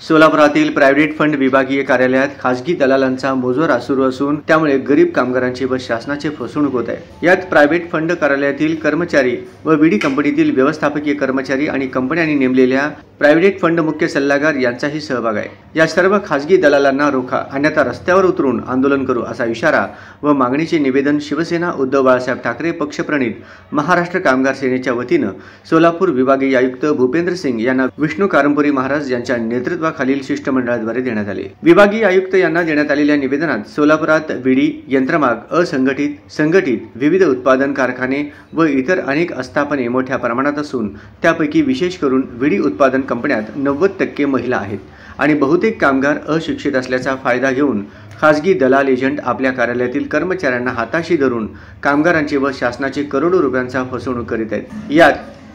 सोलापुरातील private fund विभागीय कार्यालयात खासगी दलालांचा मुजोरा सुरू असून त्यामुळे गरीब कामगारांची व शासनाची फसवणूक होत आहे। यात प्रायव्हेट फंड कार्यालयातील कर्मचारी व विडी कंपनीतील व्यवस्थापकीय कर्मचारी आणि कंपन्यांनी नेमलेल्या प्रायव्हेट फंड मुख्य सल्लागार यांचाही सहभाग आहे। या सर्व खासगी दलालांना रोखा अन्यथा रस्त्यावर उतरून आंदोलन करू असा इशारा व मागणीचे निवेदन शिवसेना उद्धव बाळासाहेब ठाकरे पक्षप्रणित महाराष्ट्र कामगार सेनेच्या वतीनं सोलापूर विभागीय आयुक्त भूपेंद्र सिंग यांना विष्णू कारंपुरी महाराज यांच्या नेतृत्वाखालील शिष्टमंडळाद्वारे देण्यात आले। विभागीय आयुक्त यांना देण्यात आलेल्या निवेदनात सोलापुरात विडी, यंत्रमाग, असंघटित, संघटित, विविध उत्पादन कारखाने व इतर अनेक आस्थापने मोठ्या प्रमाणात असून त्यापैकी विशेष करून विडी उत्पादन कंपन्यात 90% महिला आहेत आणि बहुतेक कामगार अशिक्षित असल्याचा फायदा घेऊन खासगी दलाल एजंट आपल्या कार्यालयातील कर्मचाऱ्यांना हाताशी धरून कामगारांचे व शासनाचे करोडो रुपयांचा फसवणूक करीत आहेत। यात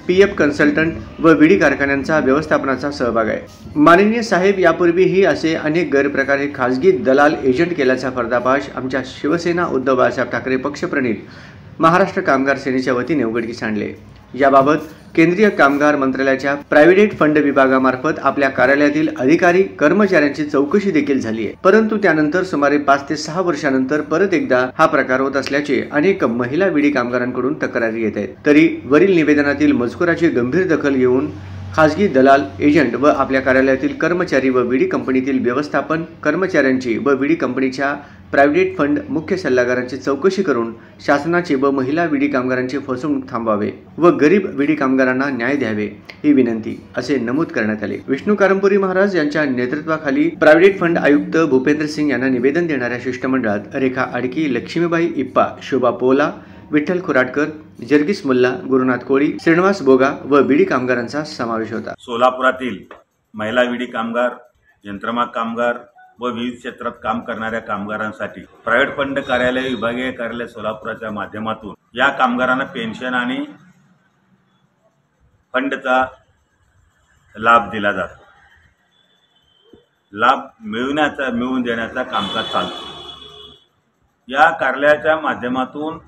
पीएफ कन्सल्टंट व विडी कारखान्यांचा व्यवस्थापनाचा सहभाग आहे। माननीय साहेब, यापूर्वीही असे अनेक गैरप्रकारे खासगी दलाल एजंट केल्याचा पर्दाफाश आमच्या शिवसेना उद्धव बाळासाहेब ठाकरे पक्षप्रणित महाराष्ट्र कामगार सेनेच्या वतीने उघडकीस आणले। याबाबत केंद्रीय कामगार मंत्रालयाच्या प्रायव्हेट फंड विभागामार्फत आपल्या कार्यालयातील अधिकारी कर्मचाऱ्यांची चौकशी देखील झाली आहे, परंतु त्यानंतर सुमारे 5 ते 6 वर्षानंतर परत एकदा हा प्रकार होत असल्याचे अनेक महिला विडी कामगारांकडून तक्रारी येत आहेत। तरी वरील निवेदनातील मजकुराची गंभीर दखल घेऊन खासगी दलाल एजंट व आपल्या कार्यालयातील कर्मचारी व विडी कंपनीतील व्यवस्थापन कर्मचाऱ्यांची व विडी कंपनीच्या प्रायव्हेट फंड मुख्य सल्लागारांची चौकशी करून शासनाचे व महिला विडी कामगारांची फसवणूक थांबवावे व गरीब विडी कामगारांना न्याय द्यावे ही विनंती असे नमूद करण्यात आले। विष्णू कारंपुरी महाराज यांच्या नेतृत्वाखाली प्रायव्हेट फंड आयुक्त भूपेंद्र सिंग यांना निवेदन देणाऱ्या शिष्टमंडळात रेखा आडकी, लक्ष्मीबाई इप्पा, शोभा पोला, विठ्ठल खुराटकर, जर्गीस मुल्ला, गुरुनाथ कोळी, श्रीनिवास बोगा व विडी कामगारांचा समावेश होता। सोलापुरातील महिला विडी कामगार, यंत्रमाग कामगार व विविध क्षेत्रात काम करणाऱ्या कामगारांसाठी प्रायव्हेट फंड कार्यालय विभागीय कार्यालय सोलापुराच्या माध्यमातून या कामगारांना पेन्शन आणि फंडचा लाभ दिला जातो। लाभ मिळवून देण्याचा कामकाज चालतो। या कार्यालयाच्या माध्यमातून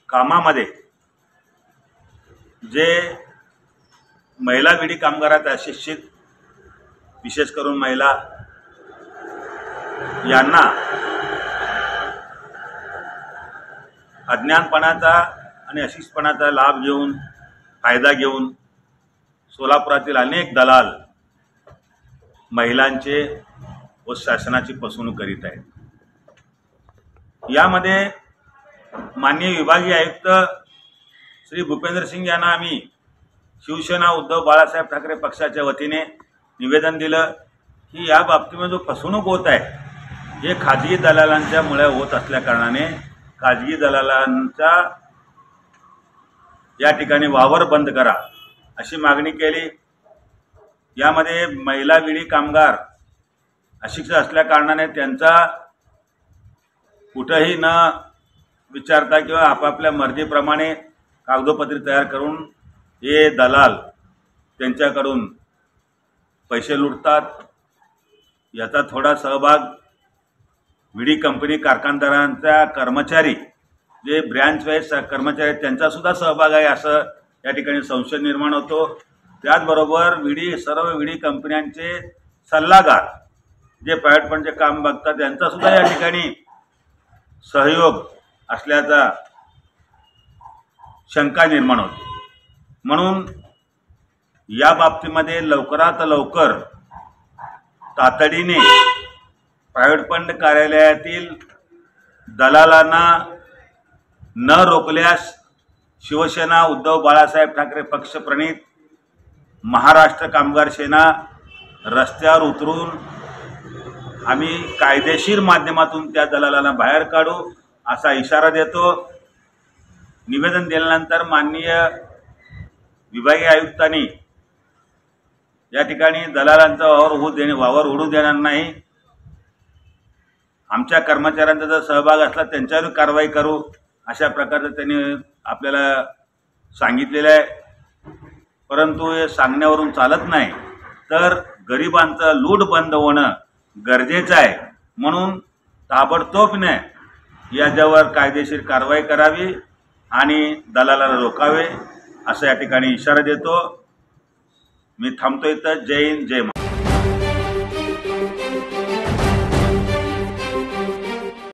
कामामध्ये जे महिला विडी कामगारात अशिक्षित, विशेष करून महिला यांना अज्ञानपणाचा आणि अशिक्षितपणाचा लाभ घेऊन फायदा घेऊन सोलापुरातील अनेक दलाल महिलांचे व शासनाची फसवणूक करीत आहेत। यामध्ये माननीय विभागीय आयुक्त श्री भूपेंद्र सिंग यांना आम्ही शिवसेना उद्धव बाळासाहेब ठाकरे पक्षाच्या वतीने निवेदन दिलं की या बाबतीमध्ये जो फसवणूक होत आहे हे खाजगी दलालांच्या मुळे होत असल्या कारणाने खाजगी दलालांचा या ठिकाणी वावर बंद करा अशी मागणी केली। यामध्ये महिला विडी कामगार अशिक्षित असल्या कारणाने त्यांचा कुठेही न विचारता किंवा आपापल्या मर्जीप्रमाणे कागदोपत्री तयार करून हे दलाल त्यांच्याकडून पैसे लुटतात। याचा थोडा सहभाग विडी कंपनी कारखानदारांचा कर्मचारी जे ब्रँच वाईज कर्मचारी त्यांचा सुद्धा सहभाग आहे असं या ठिकाणी संशय निर्माण होतो। त्याचबरोबर सर्व विडी कंपन्यांचे सल्लागार जे प्रायव्हेट फंडचे काम बघतात त्यांचा सुद्धा या ठिकाणी सहयोग असल्याचा शंका निर्माण होते। म्हणून या बाबतीमध्ये लवकरात लवकर तातडीने प्रायव्हेट फंड कार्यालयातील दलालांना न रोखल्यास शिवसेना उद्धव बाळासाहेब ठाकरे पक्षप्रणित महाराष्ट्र कामगार सेना रस्त्यावर उतरून आम्ही कायदेशीर माध्यमातून त्या दलालांना बाहेर काढू असा इशारा देतो। निवेदन दिल्यानंतर माननीय विभागीय आयुक्तांनी या ठिकाणी दलालांचा वावर उडू देणार नाही, आमच्या कर्मचाऱ्यांचा जर सहभाग असला त्यांच्यावर कारवाई करू अशा प्रकारचं त्यांनी आपल्याला सांगितलेलं आहे। परंतु हे सांगण्यावरून चालत नाही, तर गरिबांचं लूट बंद होणं गरजेचं आहे। म्हणून ताबडतोबने याच्यावर कायदेशीर कारवाई करावी आणि दलालाला रोखावे असा या ठिकाणी इशारा देतो। मी थांबतो इथं. जय हिंद, जय महाराष्ट्र.